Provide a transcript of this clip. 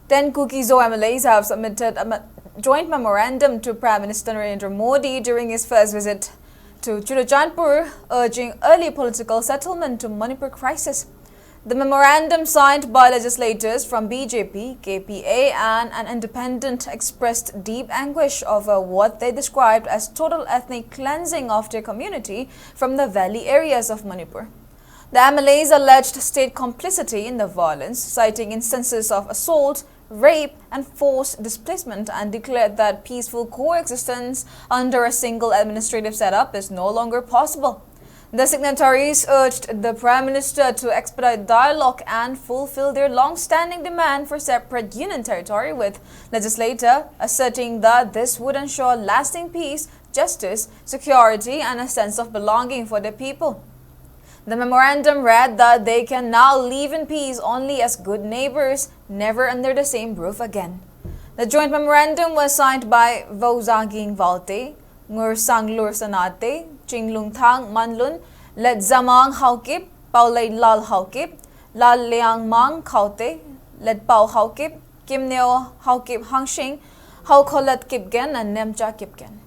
10 Kuki-Zo MLAs have submitted a joint memorandum to Prime Minister Narendra Modi during his first visit to Churachandpur, urging early political settlement to Manipur crisis. The memorandum, signed by legislators from BJP, KPA and an independent, expressed deep anguish over what they described as total ethnic cleansing of their community from the valley areas of Manipur. The MLAs alleged state complicity in the violence, citing instances of assault, rape and forced displacement, and declared that peaceful coexistence under a single administrative setup is no longer possible. The signatories urged the Prime Minister to expedite dialogue and fulfill their long-standing demand for separate union territory, with legislator asserting that this would ensure lasting peace, justice, security and a sense of belonging for the people. The memorandum read that they can now live in peace only as good neighbors, never under the same roof again. The joint memorandum was signed by Vozaging Valte, Ngur Sanglur Sanate, Chinglung Thang Manlun, Let Zamang Haukip, Paulay Lal Haukip, Lal Liang Mang Kaute, Let Pau Haukip, Kim Neo Haukip Hangshing, Haukolat Kipgen, and Nemcha Kipgen.